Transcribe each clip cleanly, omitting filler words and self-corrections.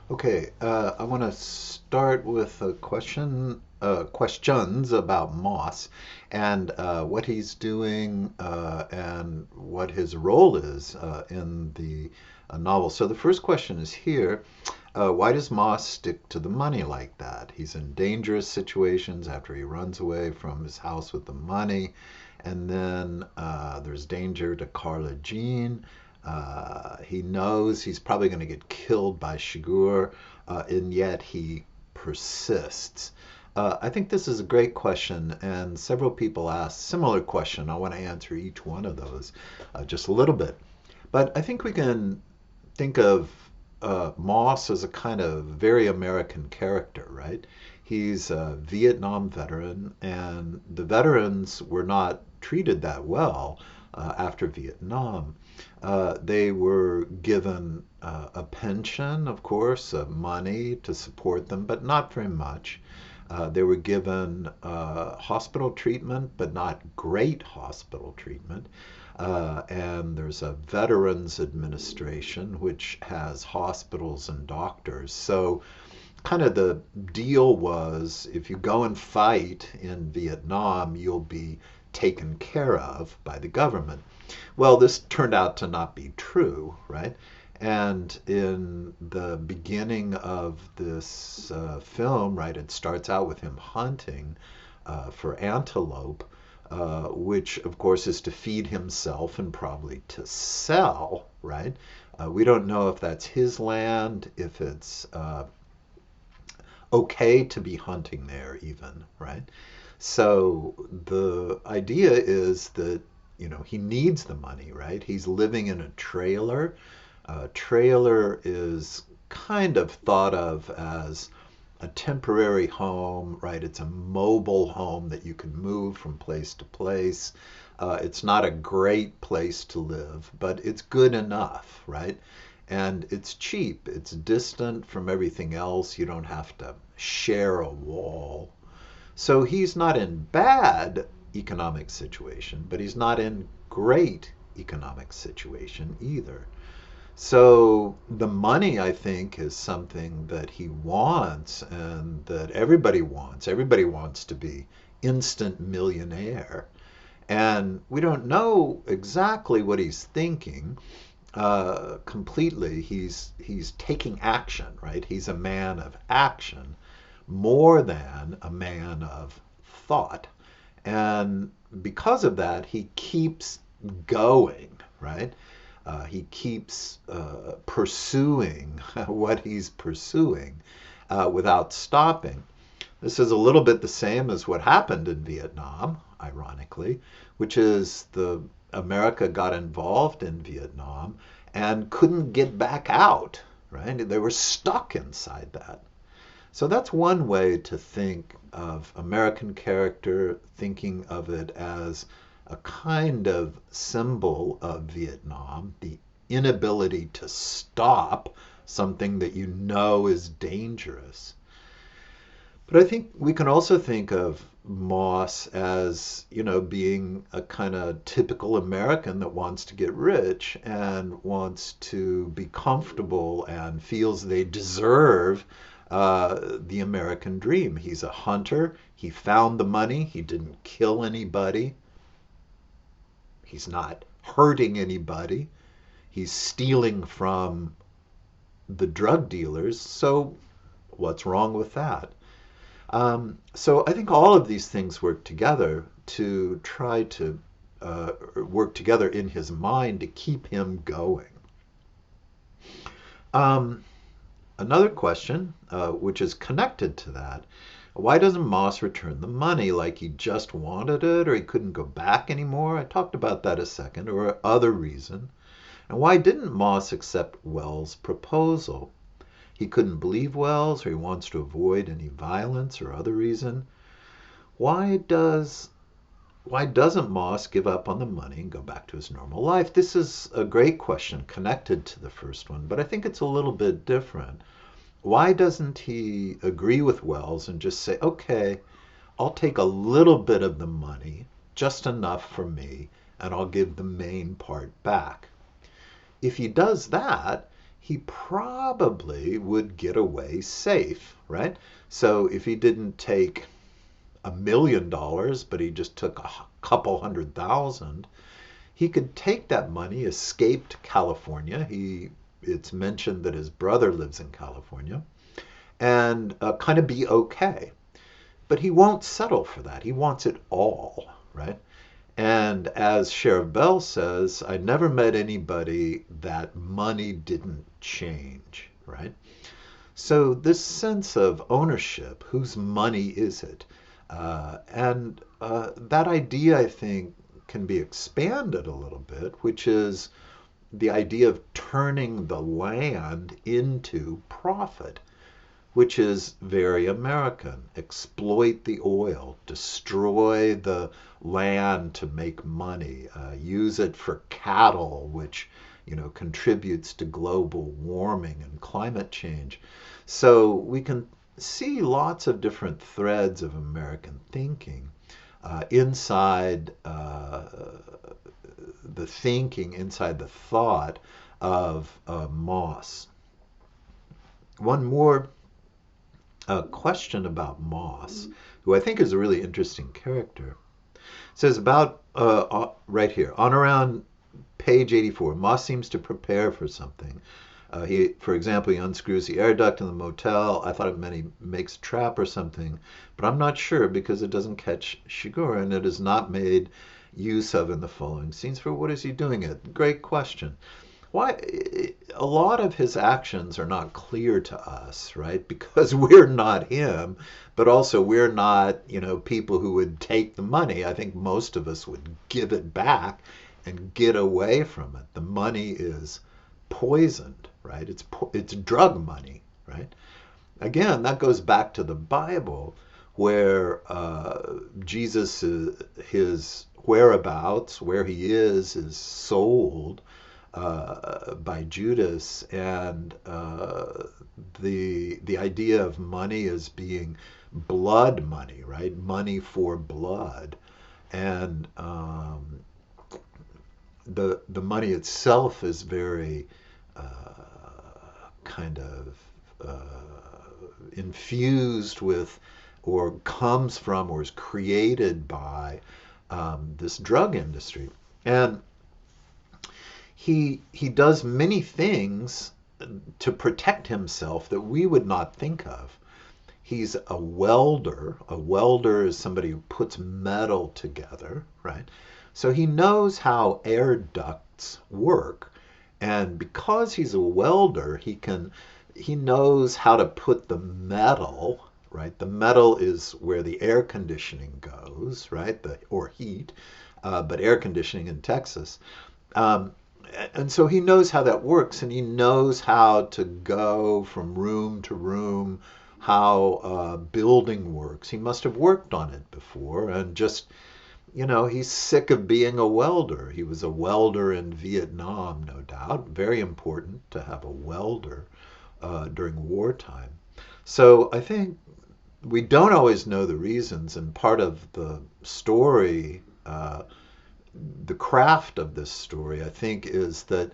Okay, I want to start with a questions about Moss and what he's doing and what his role is in the novel. So the first question is here. Why does Moss stick to the money like that? He's in dangerous situations after he runs away from his house with the money, and then there's danger to Carla Jean. He knows he's probably going to get killed by Shiguru, and yet he persists. I think this is a great question, and several people ask similar question. I want to answer each one of those just a little bit. But I think we can think of Moss as a kind of very American character, right? He's a Vietnam veteran, and the veterans were not treated that well after Vietnam. They were given a pension, of course, money to support them, but not very much. They were given hospital treatment, but not great hospital treatment. And there's a Veterans Administration, which has hospitals and doctors. So, kind of the deal was if you go and fight in Vietnam, you'll be taken care of by the government. Well, this turned out to not be true, right? And in the beginning of this film, right, it starts out with him hunting for antelope, which of course is to feed himself and probably to sell, right? We don't know if that's his land, if it's okay to be hunting there, even, right? So the idea is that, he needs the money, right? He's living in a trailer. A trailer is kind of thought of as a temporary home, right? It's a mobile home that you can move from place to place. It's not a great place to live, but it's good enough, right? And it's cheap. It's distant from everything else. You don't have to share a wall. So he's not in bad economic situation, but he's not in great economic situation either. So the money, I think, is something that he wants and that everybody wants. Everybody wants to be instant millionaire. And we don't know exactly what he's thinking completely. He's taking action, right? He's a man of action more than a man of thought. And because of that, he keeps going, right? He keeps pursuing what he's pursuing without stopping. This is a little bit the same as what happened in Vietnam, ironically, which is the America got involved in Vietnam and couldn't get back out, right? They were stuck inside that. So that's one way to think of American character, thinking of it as a kind of symbol of Vietnam, the inability to stop something that you know is dangerous. But I think we can also think of Moss as, being a kind of typical American that wants to get rich and wants to be comfortable and feels they deserve the American dream. He's a hunter. He found the money. He didn't kill anybody. He's not hurting anybody. He's stealing from the drug dealers. So what's wrong with that? So I think all of these things work together to try to work together in his mind to keep him going. Um, Another question, which is connected to that, why doesn't Moss return the money like he just wanted it or he couldn't go back anymore? I talked about that a second, or other reason. And why didn't Moss accept Wells' proposal? He couldn't believe Wells or he wants to avoid any violence or other reason. Why does why doesn't Moss give up on the money and go back to his normal life? This is a great question connected to the first one, but I think it's a little bit different. Why doesn't he agree with Wells and just say, okay, I'll take a little bit of the money, just enough for me, and I'll give the main part back? If he does that, he probably would get away safe, right? So if he didn't take $1 million, but he just took a couple 100,000, he could take that money, escape to California. It's mentioned that his brother lives in California, and kind of be okay. But he won't settle for that. He wants it all, right? And as Sheriff Bell says, I never met anybody that money didn't change, right? So this sense of ownership, whose money is it? And that idea, I think, can be expanded a little bit, which is the idea of turning the land into profit, which is very American. Exploit the oil, destroy the land to make money, use it for cattle, which contributes to global warming and climate change. So we can see lots of different threads of American thinking inside the thinking, inside the thought of Moss. One more question about Moss, who I think is a really interesting character. It says about right here, on around page 84, Moss seems to prepare for something. For example, he unscrews the air duct in the motel. I thought it meant he makes a trap or something, but I'm not sure because it doesn't catch Shiguru and it is not made use of in the following scenes. For what is he doing it? Great question. Why a lot of his actions are not clear to us, right? Because we're not him, but also we're not, people who would take the money. I think most of us would give it back and get away from it. The money is poisoned, right? It's drug money, right? Again, that goes back to the Bible, where Jesus, his whereabouts, where he is sold by Judas, and the idea of money as being blood money, right? Money for blood, and the money itself is very kind of infused with, or comes from, or is created by this drug industry. And he does many things to protect himself that we would not think of. He's a welder. A welder is somebody who puts metal together, right? So he knows how air ducts work. And because he's a welder, he knows how to put the metal, right? The metal is where the air conditioning goes, right? Or heat, but air conditioning in Texas. And so he knows how that works, and he knows how to go from room to room, how building works. He must have worked on it before, and just, he's sick of being a welder. He was a welder in Vietnam, no doubt. Very important to have a welder during wartime. So I think we don't always know the reasons, and part of the story, the craft of this story, I think, is that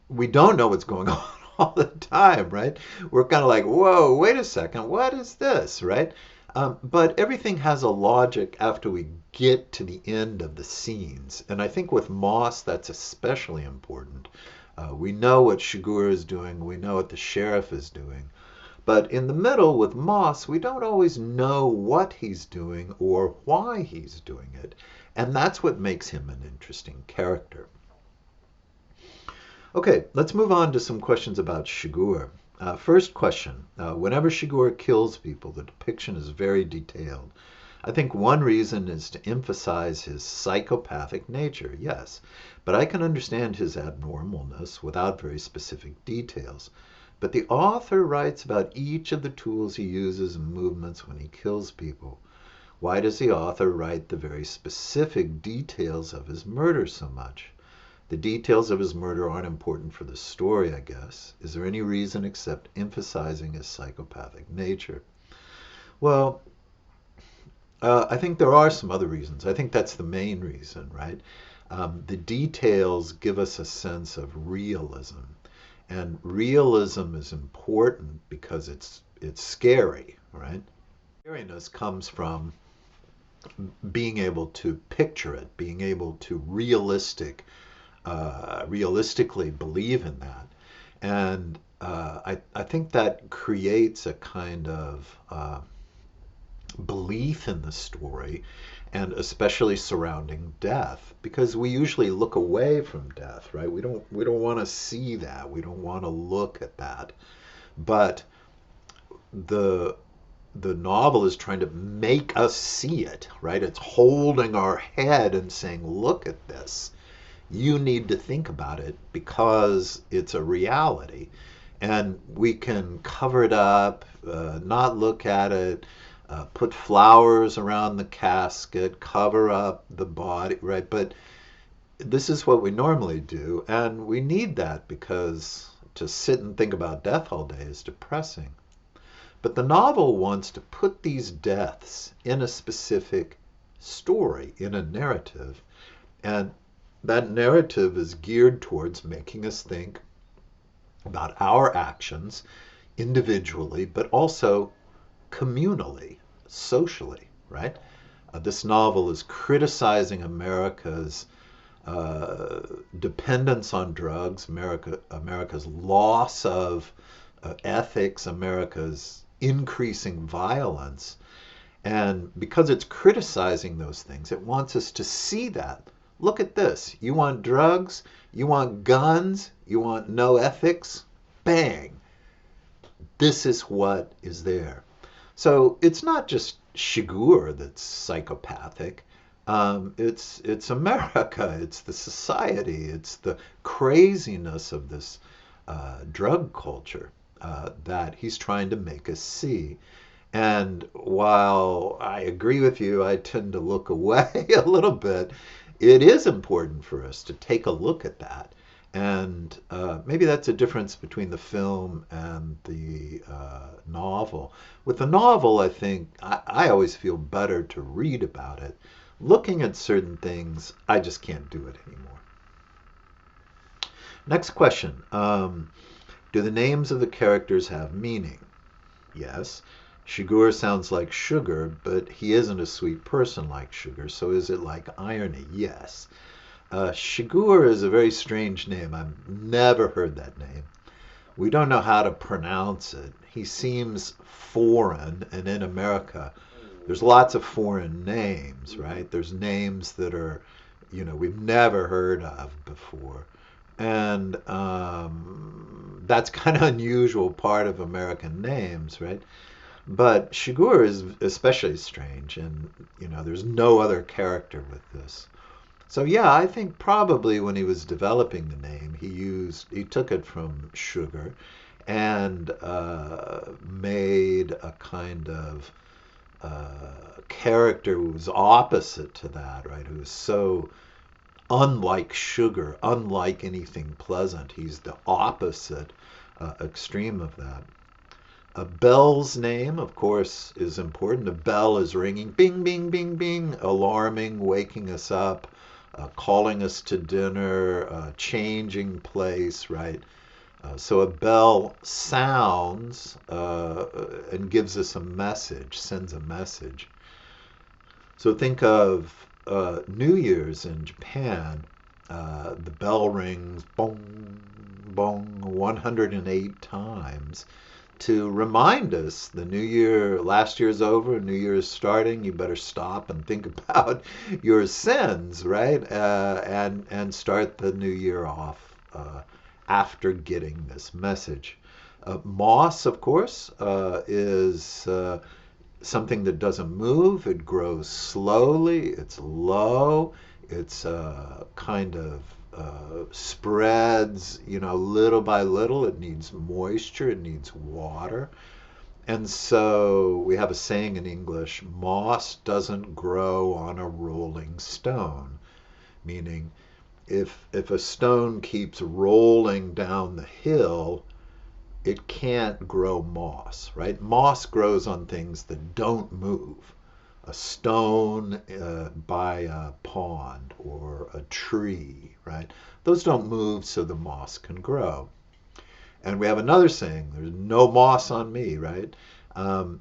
we don't know what's going on all the time, right? We're kind of like, whoa, wait a second, what is this, right? But everything has a logic after we get to the end of the scenes. And I think with Moss, that's especially important. We know what Shiguru is doing. We know what the sheriff is doing. But in the middle with Moss, we don't always know what he's doing or why he's doing it. And that's what makes him an interesting character. Okay, let's move on to some questions about Shiguru. First question. Whenever Shiguru kills people, the depiction is very detailed. I think one reason is to emphasize his psychopathic nature, yes, but I can understand his abnormalness without very specific details. But the author writes about each of the tools he uses and movements when he kills people. Why does the author write the very specific details of his murder so much? The details of his murder aren't important for the story, I guess. Is there any reason except emphasizing his psychopathic nature? Well, I think there are some other reasons. I think that's the main reason, right? The details give us a sense of realism. And realism is important because it's scary, right? Scariness comes from being able to picture it, being able to realistically believe in that. And I think that creates a kind of belief in the story, and especially surrounding death, because we usually look away from death, right? We don't want to see that. We don't want to look at that. But the the novel is trying to make us see it, right? It's holding our head and saying, look at this. You need to think about it because it's a reality. And we can cover it up, not look at it, put flowers around the casket, cover up the body, right? But this is what we normally do. And we need that because to sit and think about death all day is depressing. But the novel wants to put these deaths in a specific story, in a narrative. And that narrative is geared towards making us think about our actions individually, but also communally, socially, right? This novel is criticizing America's dependence on drugs, America's loss of ethics, America's increasing violence. And because it's criticizing those things, it wants us to see that. Look at this. You want drugs? You want guns? You want no ethics? Bang. This is what is there. So it's not just Shiguru that's psychopathic. It's America. It's the society. It's the craziness of this drug culture that he's trying to make us see. And while I agree with you, I tend to look away a little bit. It is important for us to take a look at that. And maybe that's a difference between the film and the novel. With the novel, I think I always feel better to read about it. Looking at certain things, I just can't do it anymore. Next question. Do the names of the characters have meaning? Yes. Shiguru sounds like sugar, but he isn't a sweet person like sugar, so is it like irony? Yes. Shiguru is a very strange name. I've never heard that name. We don't know how to pronounce it. He seems foreign, and in America, there's lots of foreign names, right? There's names that are, we've never heard of before. And that's kind of unusual part of American names, right? But Shiguru is especially strange, and there's no other character with this. So yeah, I think probably when he was developing the name, he took it from sugar and made a kind of character who was opposite to that, right? Who was so unlike sugar, unlike anything pleasant. He's the opposite extreme of that. A bell's name, of course, is important. A bell is ringing, bing, bing, bing, bing, alarming, waking us up, calling us to dinner, changing place, right? So a bell sounds and gives us a message, sends a message. So think of New Year's in Japan. The bell rings, bong, bong, 108 times to remind us the new year, last year's over, new year is starting. You better stop and think about your sins, right? And start the new year off after getting this message. Moss, of course, is something that doesn't move. It grows slowly. It's low. It's kind of spreads, little by little. It needs moisture. It needs water. And so we have a saying in English, moss doesn't grow on a rolling stone, meaning if a stone keeps rolling down the hill, it can't grow moss, right? Moss grows on things that don't move, a stone by a pond or a tree, right? Those don't move so the moss can grow. And we have another saying, there's no moss on me, right? Um,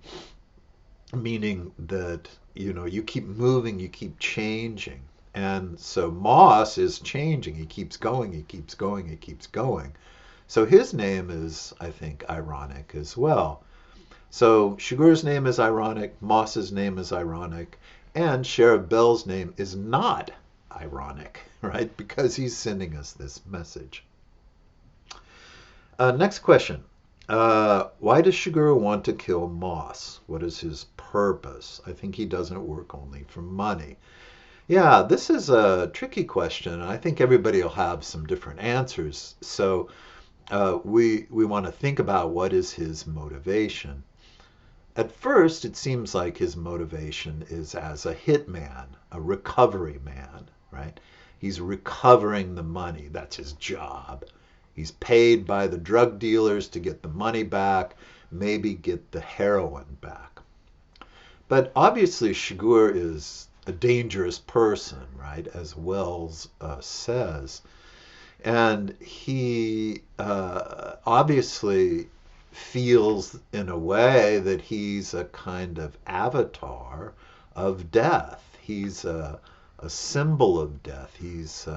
Meaning that, you keep moving, you keep changing. And so moss is changing. He keeps going, he keeps going, he keeps going. So his name is, I think, ironic as well. So Shiguru's name is ironic, Moss's name is ironic, and Sheriff Bell's name is not ironic, right? Because he's sending us this message. Next question. Why does Shiguru want to kill Moss? What is his purpose? I think he doesn't work only for money. Yeah, this is a tricky question, and I think everybody will have some different answers. So we want to think about what is his motivation. At first, it seems like his motivation is as a hitman, a recovery man, right? He's recovering the money. That's his job. He's paid by the drug dealers to get the money back, maybe get the heroin back. But obviously, Shigure is a dangerous person, right? As Wells says. And he obviously feels in a way that he's a kind of avatar of death. He's a symbol of death. He's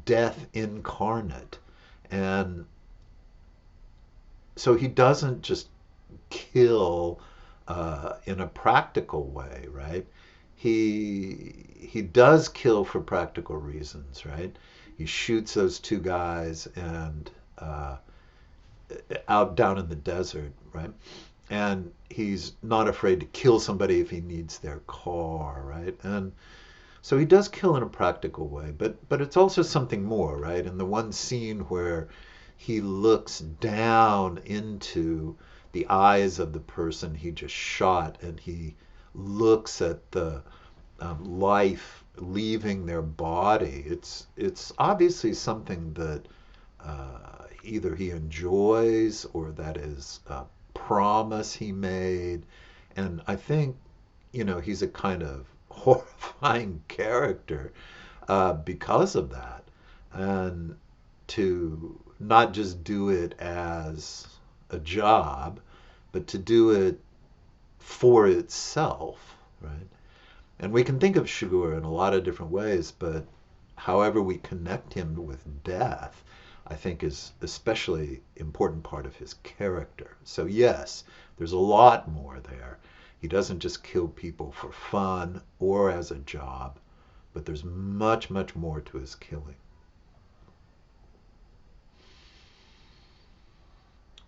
death incarnate. And so he doesn't just kill in a practical way, right? He does kill for practical reasons, right? He shoots those two guys and out down in the desert, right? And he's not afraid to kill somebody if he needs their car, right? And so he does kill in a practical way, but it's also something more, right? In the one scene where he looks down into the eyes of the person he just shot, and he looks at the life leaving their body. It's obviously something that either he enjoys or that is a promise he made, and I think he's a kind of horrifying character because of that, and to not just do it as a job, but to do it for itself, right? And we can think of Shigure in a lot of different ways, but however we connect him with death, I think is especially important part of his character. So yes, there's a lot more there. He doesn't just kill people for fun or as a job, but there's much, much more to his killing.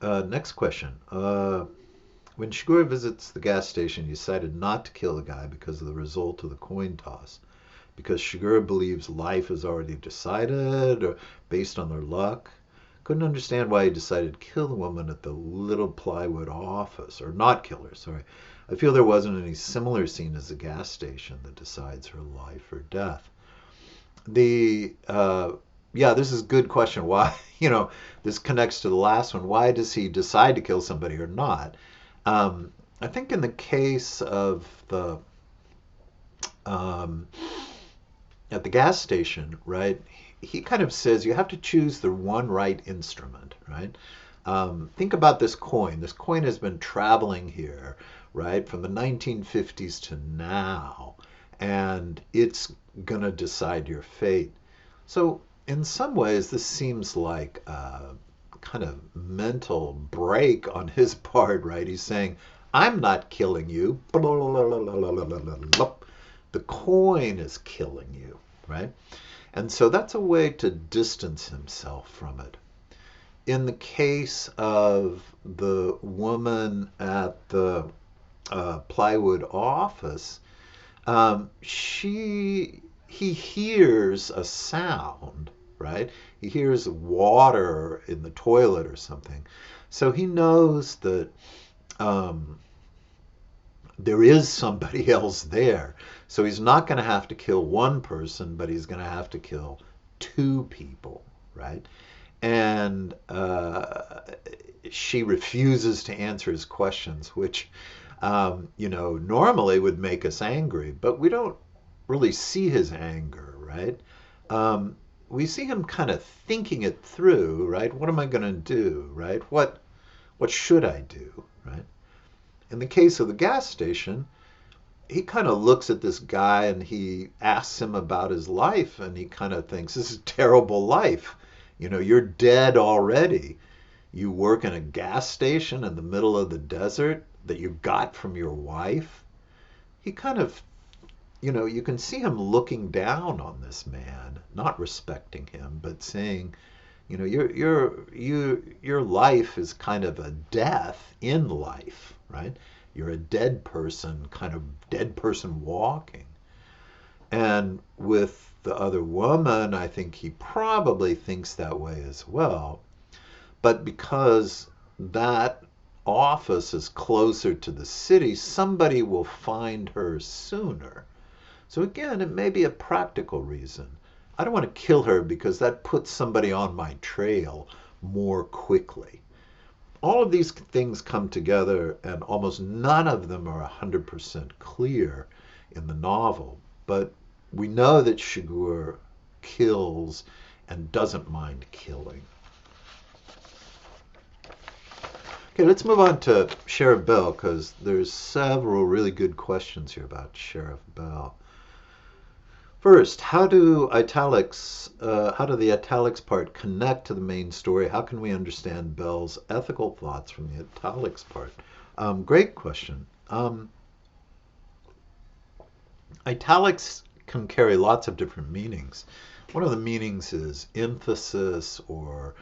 Next question. When Shigure visits the gas station, he decided not to kill the guy because of the result of the coin toss. Because Shigure believes life is already decided or based on their luck. Couldn't understand why he decided to kill the woman at the little plywood office, or not kill her, sorry. I feel there wasn't any similar scene as the gas station that decides her life or death. The Yeah, this is a good question. Why, this connects to the last one. Why does he decide to kill somebody or not? I think in the case of the um, at the gas station, right? He kind of says you have to choose the one right instrument, right? Think about this coin. This coin has been traveling here, right, from the 1950s to now, and it's gonna decide your fate. So in some ways, this seems like a kind of mental break on his part, right? He's saying, I'm not killing you. The coin is killing you, right? And so that's a way to distance himself from it. In the case of the woman at the plywood office, he hears a sound, right? He hears water in the toilet or something. So he knows that there is somebody else there. So he's not going to have to kill one person, but he's going to have to kill two people, right? And she refuses to answer his questions, which normally would make us angry, but we don't really see his anger, right? We see him kind of thinking it through, right? What am I going to do, right? What should I do, right? In the case of the gas station, he kind of looks at this guy and he asks him about his life, and he kind of thinks, this is a terrible life. You're dead already. You work in a gas station in the middle of the desert that you got from your wife. He kind of, you can see him looking down on this man, not respecting him, but saying, your life is kind of a death in life, right? You're a dead person, kind of dead person walking. And with the other woman, I think he probably thinks that way as well. But because that office is closer to the city, somebody will find her sooner. So again, it may be a practical reason. I don't want to kill her because that puts somebody on my trail more quickly. All of these things come together, and almost none of them are 100% clear in the novel. But we know that Shiguru kills and doesn't mind killing. Okay, let's move on to Sheriff Bell, because there's several really good questions here about Sheriff Bell. First, how do the italics part connect to the main story? How can we understand Bell's ethical thoughts from the italics part? Great question. Italics can carry lots of different meanings. One of the meanings is emphasis, or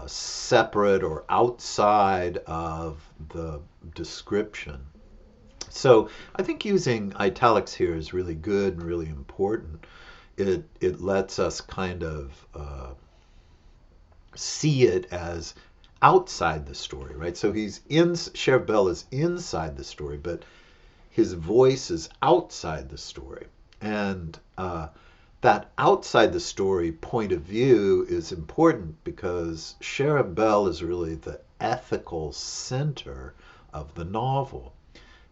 separate or outside of the description. So I think using italics here is really good and really important. It lets us kind of see it as outside the story, right? So Sheriff Bell is inside the story, but his voice is outside the story. And that outside the story point of view is important because Sheriff Bell is really the ethical center of the novel.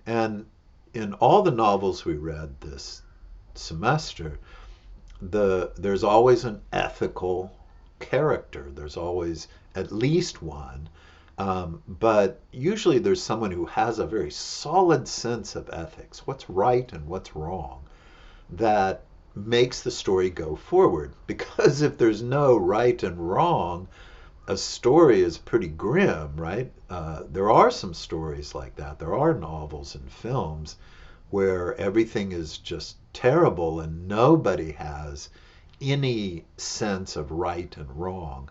And in all the novels we read this semester, there's always an ethical character. There's always at least one. But usually there's someone who has a very solid sense of ethics, what's right and what's wrong, that makes the story go forward. Because if there's no right and wrong, a story is pretty grim, right? There are some stories like that. There are novels and films where everything is just terrible and nobody has any sense of right and wrong.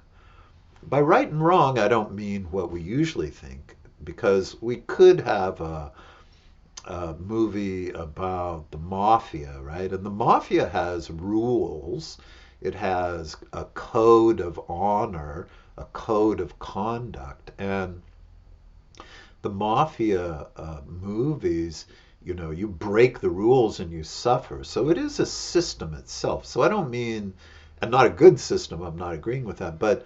By right and wrong, I don't mean what we usually think, because we could have a movie about the mafia, right? And the mafia has rules. It has a code of honor, a code of conduct. And the mafia movies, you break the rules and you suffer. So it is a system itself. So I don't mean, and not a good system, I'm not agreeing with that, but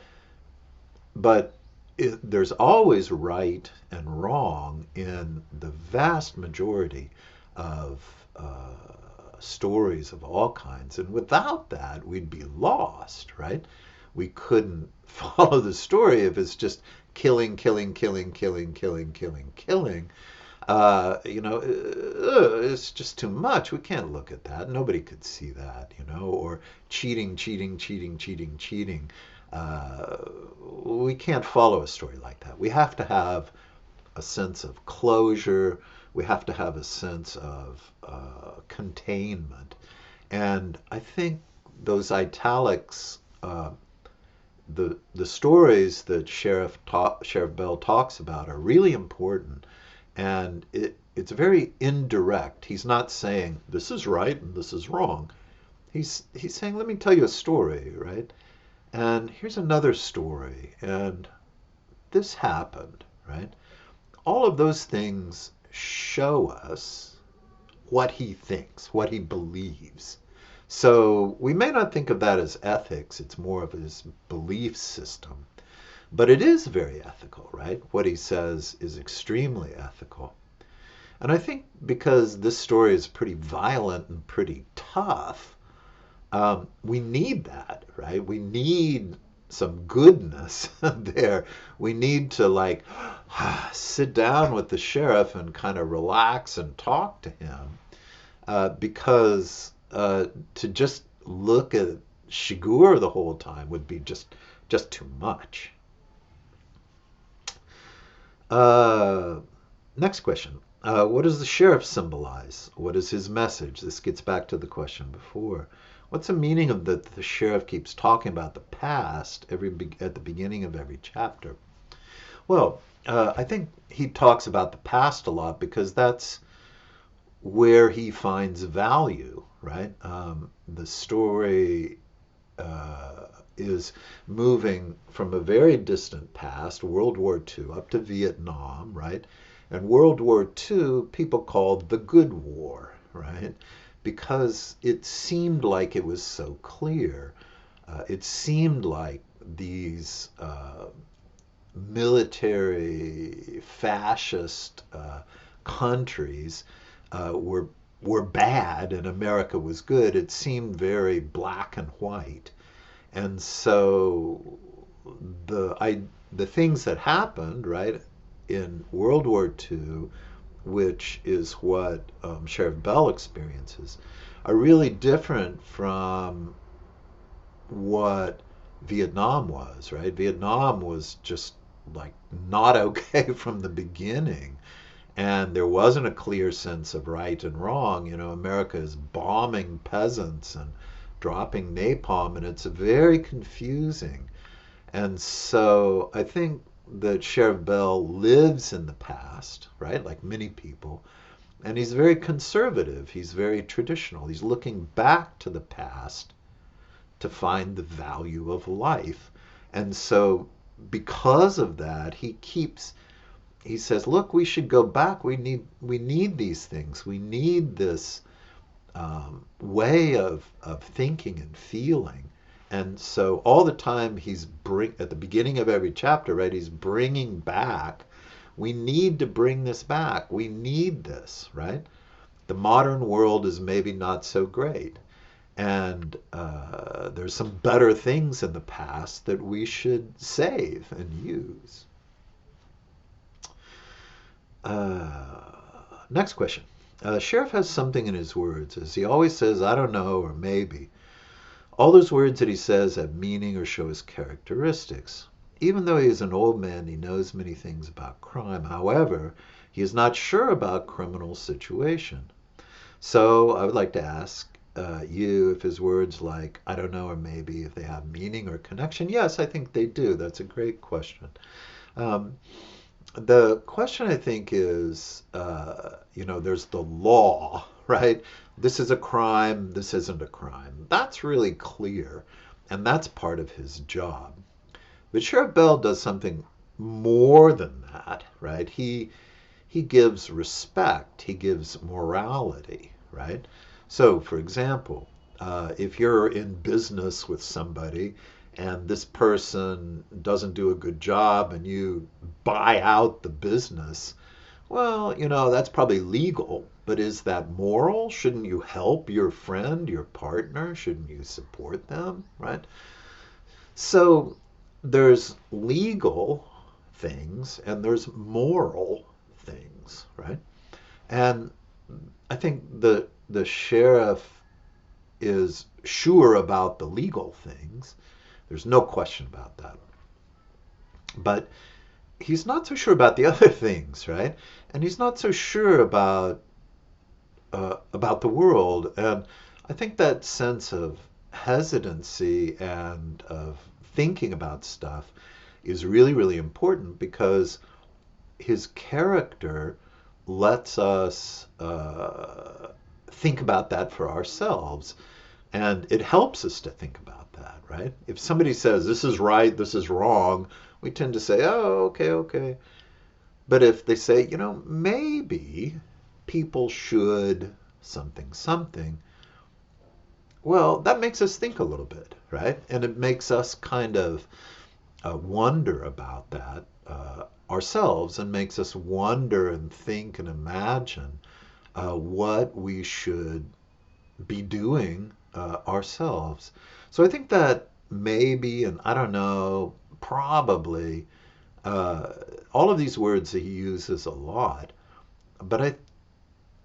there's always right and wrong in the vast majority of stories of all kinds. And without that, we'd be lost, right? We couldn't follow the story if it's just killing, killing, killing, killing, killing, killing, killing. It's just too much. We can't look at that. Nobody could see that, or cheating, cheating, cheating, cheating, cheating. We can't follow a story like that. We have to have a sense of closure. We have to have a sense of containment. And I think those italics, the stories that Sheriff Bell talks about are really important. And it's very indirect. He's not saying, this is right and this is wrong. He's saying, let me tell you a story, right? And here's another story, and this happened, right? All of those things show us what he thinks, what he believes. So we may not think of that as ethics, it's more of his belief system. But it is very ethical, right? What he says is extremely ethical. And I think because this story is pretty violent and pretty tough, we need that, right? We need some goodness there. We need to like sit down with the sheriff and kind of relax and talk to him, because to just look at Shiguru the whole time would be just too much. Uh, Next question. What does the sheriff symbolize? What is his message? This gets back to the question before. What's the meaning of that the sheriff keeps talking about the past at the beginning of every chapter? Well, I think he talks about the past a lot because that's where he finds value, right? The story is moving from a very distant past, World War II, up to Vietnam, right? And World War II, people called the Good War, right? Because it seemed like it was so clear. It seemed like these military fascist countries were bad and America was good. It seemed very black and white. And so the things that happened, right, in World War II, which is what Sheriff Bell experiences, are really different from what Vietnam was, right? Vietnam was just like not okay from the beginning. And there wasn't a clear sense of right and wrong. You know, America is bombing peasants and dropping napalm, and it's very confusing. And so I think that Sheriff Bell lives in the past, right? Like many people. And he's very conservative. He's very traditional. He's looking back to the past to find the value of life. And so because of that, he says, look, we should go back. We need these things. We need this way of thinking and feeling. And so all the time at the beginning of every chapter, right, he's bringing back. We need to bring this back. We need this, right? The modern world is maybe not so great. And there's some better things in the past that we should save and use. Next question. Sheriff has something in his words, as he always says, I don't know, or maybe. All those words that he says have meaning or show his characteristics. Even though he is an old man, he knows many things about crime. However, he is not sure about criminal situation. So I would like to ask you if his words like, I don't know, or maybe, if they have meaning or connection. Yes, I think they do. That's a great question. Um, the question I think is, there's the law, right? This is a crime, this isn't a crime. That's really clear, and that's part of his job. But Sheriff Bell does something more than that, right? He gives respect, he gives morality, right? So, for example, if you're in business with somebody and this person doesn't do a good job and you buy out the business, well, that's probably legal, but is that moral? Shouldn't you help your friend, your partner? Shouldn't you support them, right? So there's legal things and there's moral things, right? And I think the sheriff is sure about the legal things. There's no question about that. But he's not so sure about the other things, right? And he's not so sure about the world. And I think that sense of hesitancy and of thinking about stuff is really, really important because his character lets us think about that for ourselves. And it helps us to think about that, right? If somebody says, this is right, this is wrong, we tend to say, oh, okay, okay. But if they say, maybe people should something, something, well, that makes us think a little bit, right? And it makes us kind of wonder about that. ourselves and makes us wonder and think and imagine what we should be doing ourselves. So I think that maybe, and I don't know, probably, uh, all of these words that he uses a lot, but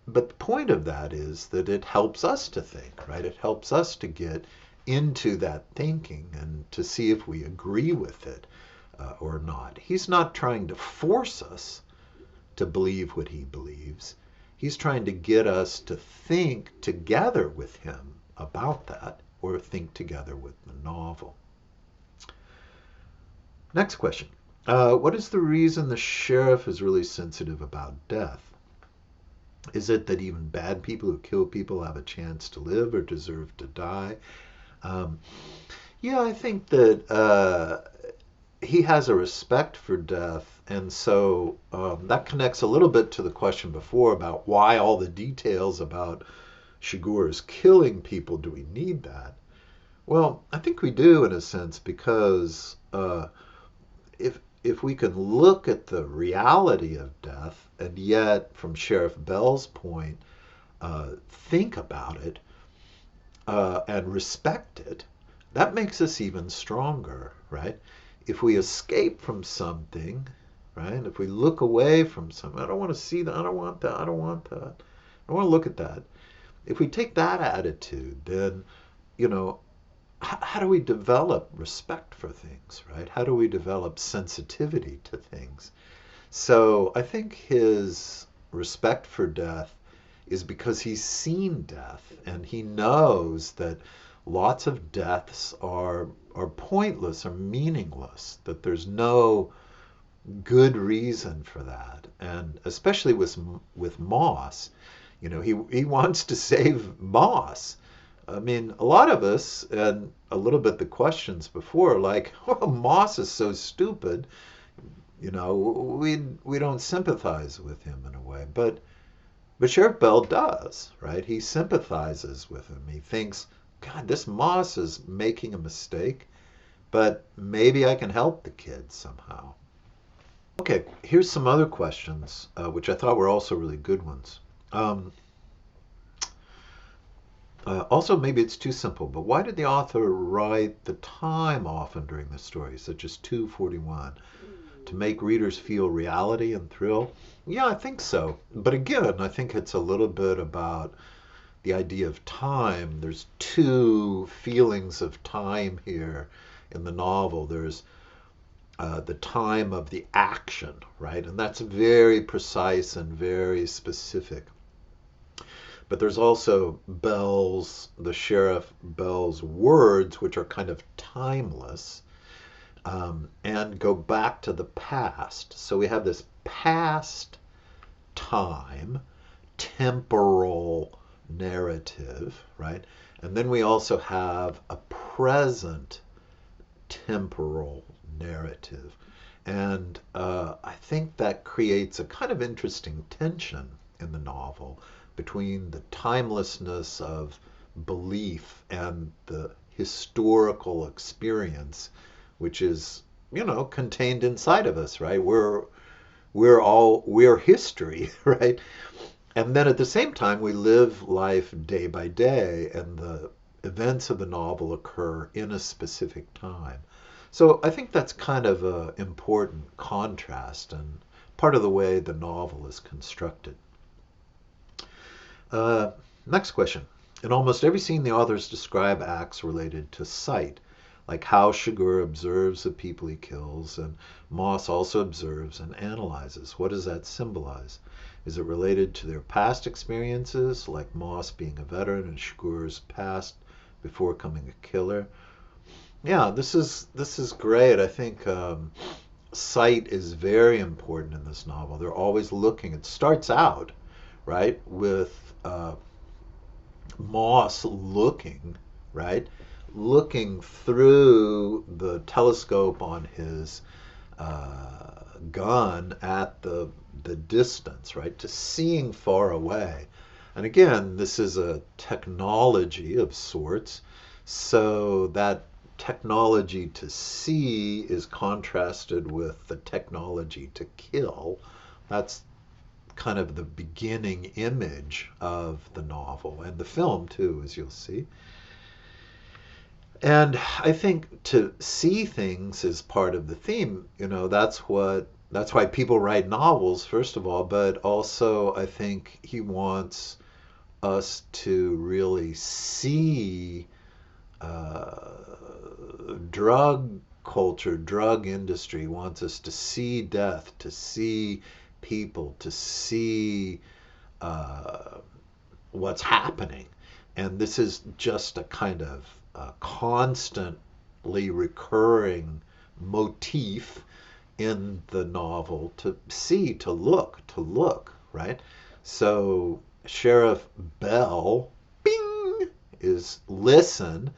but the point of that is that it helps us to think, right? It helps us to get into that thinking and to see if we agree with it or not. He's not trying to force us to believe what he believes. He's trying to get us to think together with him about that, or think together with the novel. Next question. What is the reason the sheriff is really sensitive about death? Is it that even bad people who kill people have a chance to live or deserve to die? Um, yeah, I think that he has a respect for death, and so that connects a little bit to the question before about why all the details about Shiguru's killing people. Do we need that? Well, I think we do in a sense because if we can look at the reality of death and yet, from Sheriff Bell's point, think about it and respect it, that makes us even stronger, right? If we escape from something, right? If we look away from something, I don't want to see that, I don't want that, I don't want that, I don't want to look at that. If we take that attitude, then, you know, how do we develop respect for things, right? How do we develop sensitivity to things? So I think his respect for death is because he's seen death and he knows that lots of deaths are pointless or meaningless, that there's no good reason for that. And especially with Moss, you know, he wants to save Moss. I mean, a lot of us, and a little bit the questions before, like, oh, Moss is so stupid, you know, we don't sympathize with him in a way. But Sheriff Bell does, right? He sympathizes with him. He thinks, God, this Moss is making a mistake, but maybe I can help the kid somehow. Okay, here's some other questions, which I thought were also really good ones. Um, Also, maybe it's too simple, but why did the author write the time often during the story, such as 2:41, to make readers feel reality and thrill? Yeah, I think so. But again, I think it's a little bit about the idea of time. There's two feelings of time here in the novel. There's the time of the action, right? And that's very precise and very specific. But there's also the Sheriff Bell's words, which are kind of timeless and go back to the past. So we have this past time, temporal narrative, right? And then we also have a present temporal narrative. And I think that creates a kind of interesting tension in the novel between the timelessness of belief and the historical experience, which is, you know, contained inside of us, right? We're history, right? And then at the same time, we live life day by day, and the events of the novel occur in a specific time. So I think that's kind of an important contrast and part of the way the novel is constructed. Next question. In almost every scene, the authors describe acts related to sight, like how Shiguru observes the people he kills, and Moss also observes and analyzes. What does that symbolize? Is it related to their past experiences, like Moss being a veteran and Shiguru's past before becoming a killer? Yeah, this is great. I think sight is very important in this novel. They're always looking. It starts out, right, with Moss looking, right, looking through the telescope on his gun at the distance, right, to seeing far away. And again, this is a technology of sorts, so that technology to see is contrasted with the technology to kill. That's kind of the beginning image of the novel and the film too, as you'll see. And I think to see things is part of the theme. That's why people write novels, first of all, but also I think he wants us to really see drug culture, drug industry wants us to see death, to see people, to see uh, what's happening. And this is just a kind of constantly recurring motif in the novel to see, to look, right? So Sheriff Bell, bing, is listen,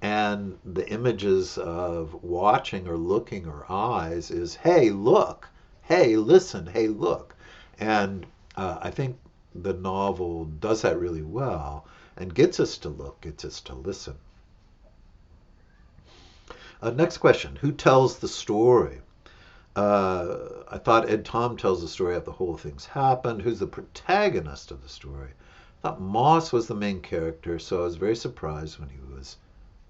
and the images of watching or looking or eyes is hey, look, hey, listen, hey, look. And I think the novel does that really well and gets us to look, gets us to listen. Next question. Who tells the story? I thought Ed Tom tells the story of the whole thing's happened. Who's the protagonist of the story? I thought Moss was the main character, so I was very surprised when he was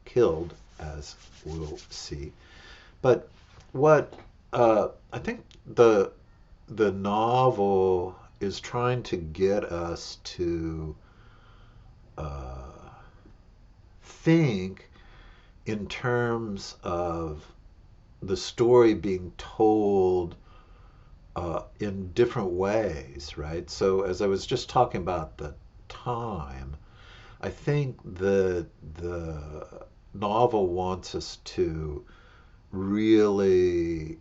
killed, as we'll see. But what I think the novel is trying to get us to uh, think in terms of the story being told in different ways, right? So as I was just talking about the time, I think the novel wants us to really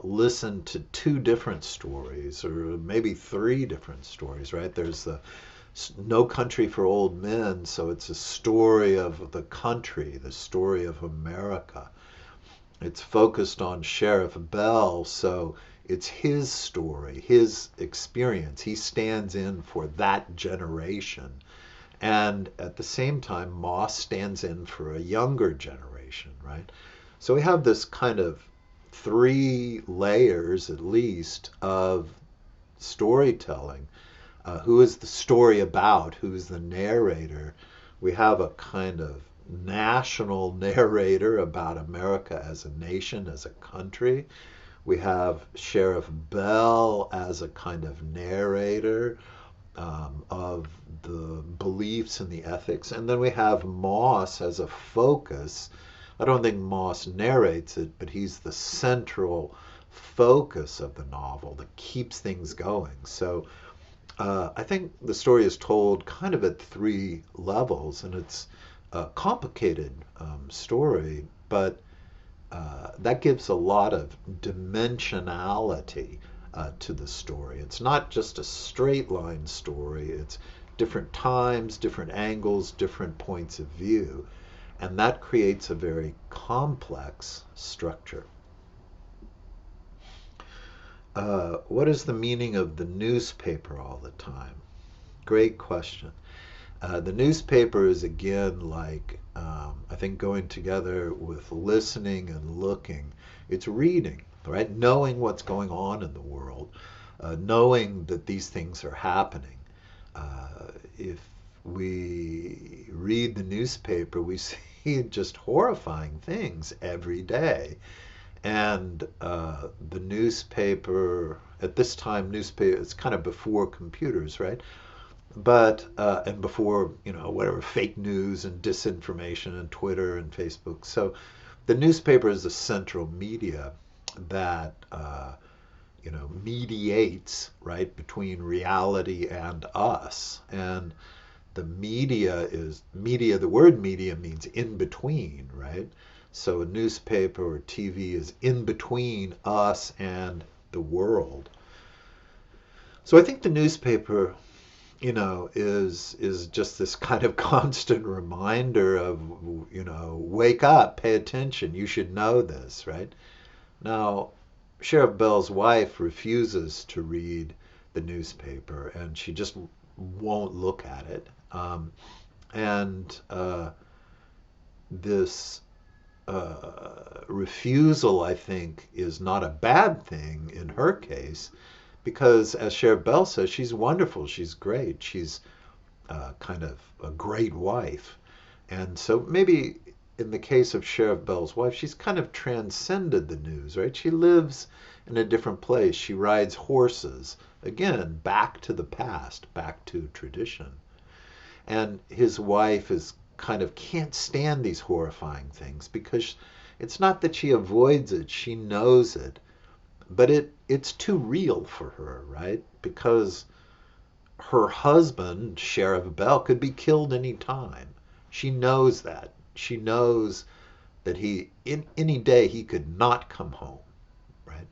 listen to two different stories, or maybe three different stories, right? There's the No Country for Old Men, so it's a story of the country, the story of America. It's focused on Sheriff Bell, so it's his story, his experience. He stands in for that generation. And at the same time, Moss stands in for a younger generation, right? So we have this kind of three layers, at least, of storytelling. Who is the story about? Who's the narrator? We have a kind of national narrator about America as a nation, as a country. We have Sheriff Bell as a kind of narrator of the beliefs and the ethics. And then we have Moss as a focus. I don't think Moss narrates it, but he's the central focus of the novel that keeps things going. So I think the story is told kind of at three levels, and it's a complicated story, but that gives a lot of dimensionality to the story. It's not just a straight line story, it's different times, different angles, different points of view, and that creates a very complex structure. What is the meaning of the newspaper all the time? Great question. The newspaper is again like, I think, going together with listening and looking. It's reading, right? Knowing what's going on in the world, knowing that these things are happening. If we read the newspaper, we see just horrifying things every day. And the newspaper, at this time, newspaper, it's kind of before computers, right? But and before, whatever, fake news and disinformation and Twitter and Facebook. So the newspaper is the central media that mediates, right, between reality and us. And the media, the word media means in between, right? So a newspaper or TV is in between us and the world. So I think the newspaper, is just this kind of constant reminder of, wake up, pay attention, you should know this, right? Now, Sheriff Bell's wife refuses to read the newspaper, and she just won't look at it. And this refusal, I think, is not a bad thing in her case, because as Sheriff Bell says, she's wonderful, she's great, she's kind of a great wife. And so maybe in the case of Sheriff Bell's wife, she's kind of transcended the news, right? She lives in a different place. She rides horses, again, back to the past, back to tradition. And his wife is kind of can't stand these horrifying things because it's not that she avoids it, she knows it, but it's too real for her, right? Because her husband, Sheriff Bell, could be killed any time. She knows that. She knows that he, in any day, he could not come home, right?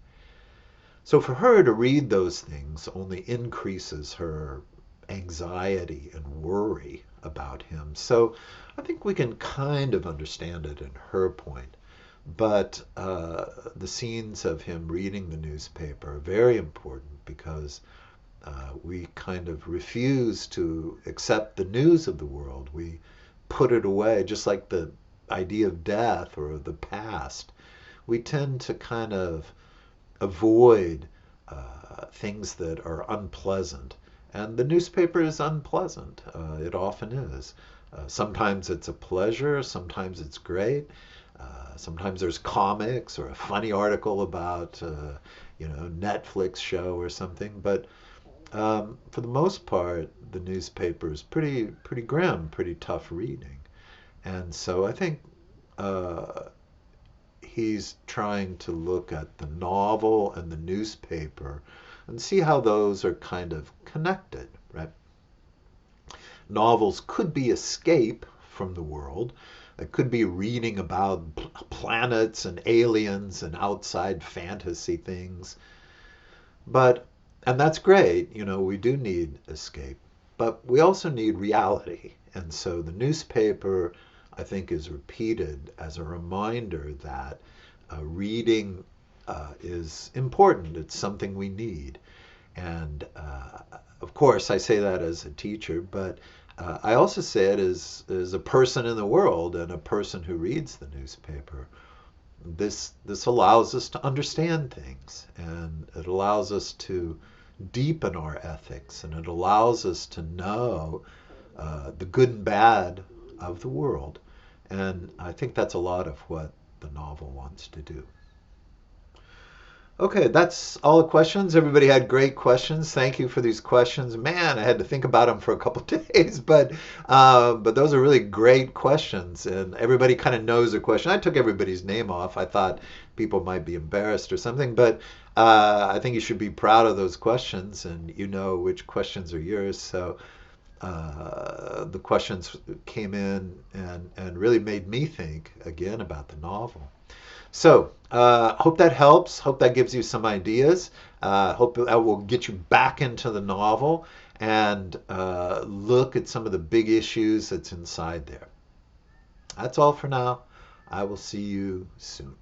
So for her to read those things only increases her anxiety and worry about him. So I think we can kind of understand it in her point. But the scenes of him reading the newspaper are very important because we kind of refuse to accept the news of the world. We put it away, just like the idea of death or of the past. We tend to kind of avoid things that are unpleasant. And the newspaper is unpleasant. It often is. Sometimes it's a pleasure, sometimes it's great. Sometimes there's comics or a funny article about, Netflix show or something. But for the most part, the newspaper is pretty grim, pretty tough reading. And so I think he's trying to look at the novel and the newspaper and see how those are kind of connected, right? Novels could be escape from the world. It could be reading about planets and aliens and outside fantasy things. But, and that's great, we do need escape, but we also need reality. And so the newspaper, I think, is repeated as a reminder that reading is important. It's something we need. And of course, I say that as a teacher, but I also say it as a person in the world and a person who reads the newspaper. This allows us to understand things, and it allows us to deepen our ethics, and it allows us to know the good and bad of the world. And I think that's a lot of what the novel wants to do. Okay, that's all the questions. Everybody had great questions. Thank you for these questions. Man, I had to think about them for a couple days, but those are really great questions, and everybody kind of knows the question. I took everybody's name off. I thought people might be embarrassed or something, but I think you should be proud of those questions, and you know which questions are yours. So the questions came in and really made me think again about the novel. So, hope that helps. Hope that gives you some ideas. Hope that will get you back into the novel and look at some of the big issues that's inside there. That's all for now. I will see you soon.